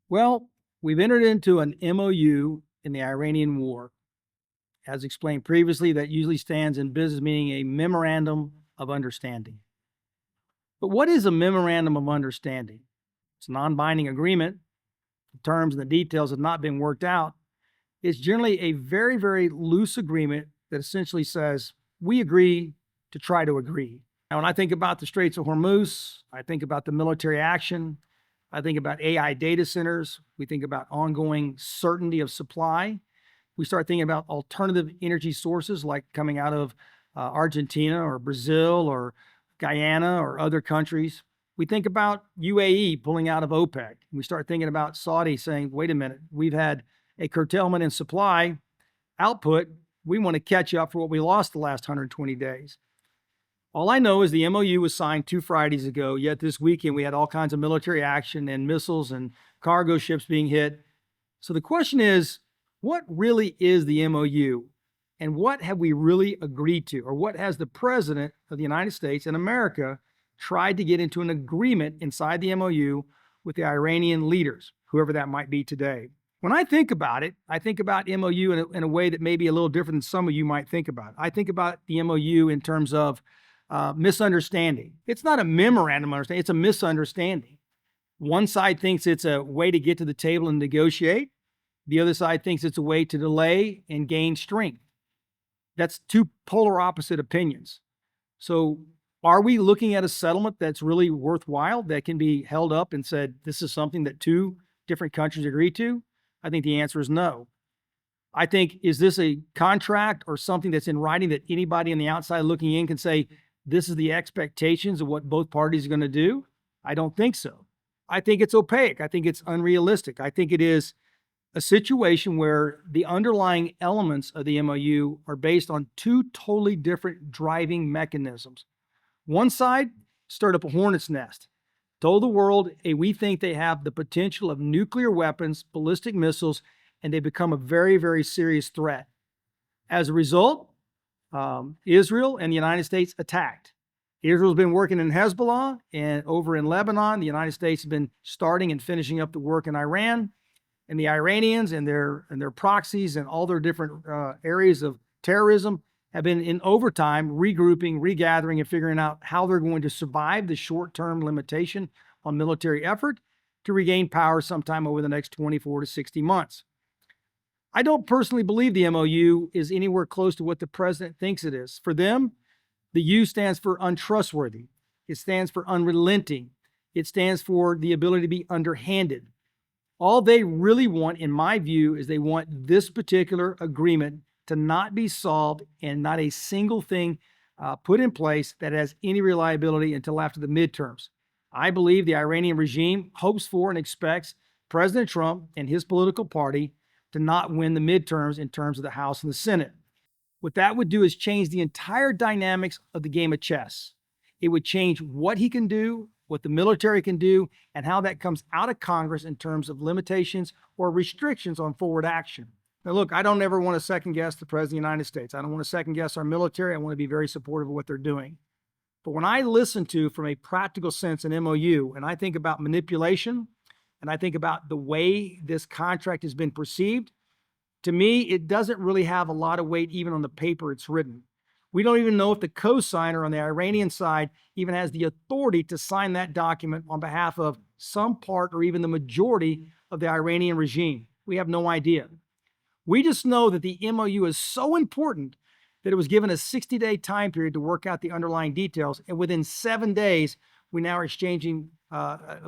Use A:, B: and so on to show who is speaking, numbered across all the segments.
A: Well, we've entered into an MOU in the Iranian war. As explained previously, that usually stands in business meaning a Memorandum of Understanding. But what is a Memorandum of Understanding? It's a non-binding agreement. The terms and the details have not been worked out. It's generally a very, very loose agreement that essentially says, we agree to try to agree. Now, when I think about the Straits of Hormuz, I think about the military action. I think about AI data centers. We think about ongoing certainty of supply. We start thinking about alternative energy sources like coming out of Argentina or Brazil or Guyana or other countries. We think about UAE pulling out of OPEC. We start thinking about Saudi saying, wait a minute, we've had a curtailment in supply output. We want to catch up for what we lost the last 120 days. All I know is the MOU was signed 2 Fridays ago, yet this weekend we had all kinds of military action and missiles and cargo ships being hit. So the question is, what really is the MOU? And what have we really agreed to? Or what has the President of the United States and America tried to get into an agreement inside the MOU with the Iranian leaders, whoever that might be today? When I think about it, I think about MOU in a way that may be a little different than some of you might think about it. I think about the MOU in terms of misunderstanding. It's not a memorandum of understanding, it's a misunderstanding. One side thinks it's a way to get to the table and negotiate. The other side thinks it's a way to delay and gain strength. That's two polar opposite opinions. So are we looking at a settlement that's really worthwhile, that can be held up and said, this is something that 2 different countries agree to? I think the answer is no. I think, is this a contract or something that's in writing that anybody on the outside looking in can say, this is the expectations of what both parties are going to do? I don't think so. I think it's opaque. I think it's unrealistic. I think it is a situation where the underlying elements of the MOU are based on 2 totally different driving mechanisms. One side stirred up a hornet's nest, told the world, hey, we think they have the potential of nuclear weapons, ballistic missiles, and they become a very, very serious threat. As a result, Israel and the United States attacked. Israel's been working in Hezbollah and over in Lebanon. The United States has been starting and finishing up the work in Iran. And the Iranians and their proxies and all their different areas of terrorism have been in overtime regrouping, regathering, and figuring out how they're going to survive the short-term limitation on military effort to regain power sometime over the next 24 to 60 months. I don't personally believe the MOU is anywhere close to what the president thinks it is. For them, the U stands for untrustworthy. It stands for unrelenting. It stands for the ability to be underhanded. All they really want, in my view, is they want this particular agreement to not be solved and not a single thing put in place that has any reliability until after the midterms. I believe the Iranian regime hopes for and expects President Trump and his political party to not win the midterms in terms of the House and the Senate. What that would do is change the entire dynamics of the game of chess. It would change what he can do, what the military can do, and how that comes out of Congress in terms of limitations or restrictions on forward action. Now, look, I don't ever want to second guess the President of the United States. I don't want to second guess our military. I want to be very supportive of what they're doing. But when I listen to, from a practical sense, an MOU, and I think about manipulation, and I think about the way this contract has been perceived, to me, it doesn't really have a lot of weight even on the paper it's written. We don't even know if the co-signer on the Iranian side even has the authority to sign that document on behalf of some part or even the majority of the Iranian regime. We have no idea. We just know that the MOU is so important that it was given a 60-day time period to work out the underlying details, and within 7 days, we now are exchanging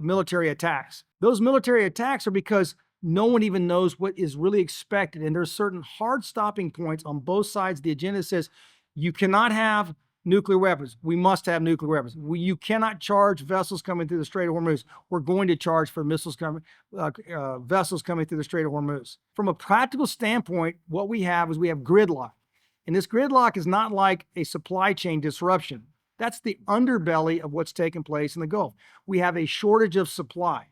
A: military attacks. Those military attacks are because no one even knows what is really expected, and there's certain hard stopping points on both sides of the agenda that says, you cannot have nuclear weapons. We must have nuclear weapons. You cannot charge vessels coming through the Strait of Hormuz. We're going to charge for vessels coming through the Strait of Hormuz. From a practical standpoint, what we have is we have gridlock. And this gridlock is not like a supply chain disruption. That's the underbelly of what's taking place in the Gulf. We have a shortage of supply.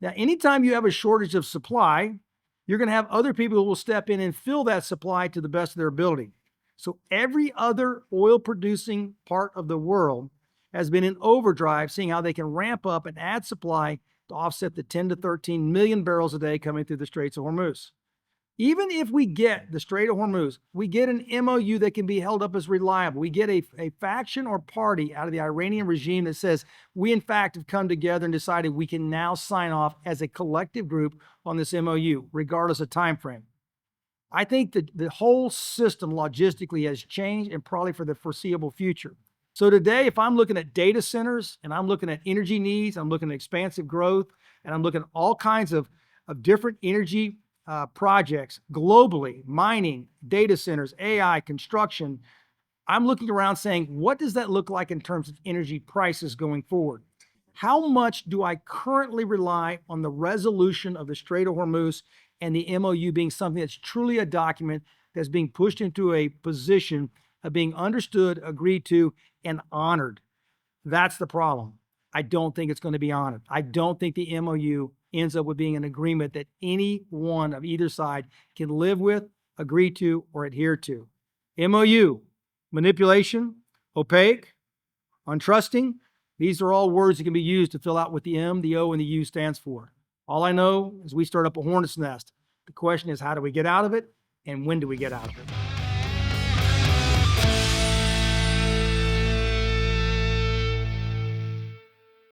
A: Now, anytime you have a shortage of supply, you're going to have other people who will step in and fill that supply to the best of their ability. So every other oil-producing part of the world has been in overdrive, seeing how they can ramp up and add supply to offset the 10 to 13 million barrels a day coming through the Straits of Hormuz. Even if we get the Strait of Hormuz, we get an MOU that can be held up as reliable. We get a faction or party out of the Iranian regime that says we, in fact, have come together and decided we can now sign off as a collective group on this MOU, regardless of time frame. I think that the whole system logistically has changed, and probably for the foreseeable future. So today, if I'm looking at data centers and I'm looking at energy needs, I'm looking at expansive growth, and I'm looking at all kinds of different energy projects globally, mining, data centers, AI, construction, I'm looking around saying, what does that look like in terms of energy prices going forward? How much do I currently rely on the resolution of the Strait of Hormuz and the MOU being something that's truly a document that's being pushed into a position of being understood, agreed to, and honored? That's the problem. I don't think it's going to be honored. I don't think the MOU ends up with being an agreement that any one of either side can live with, agree to, or adhere to. MOU, manipulation, opaque, untrusting, these are all words that can be used to fill out what the M, the O, and the U stands for. All I know is we start up a hornet's nest. The question is, how do we get out of it, and when do we get out of it?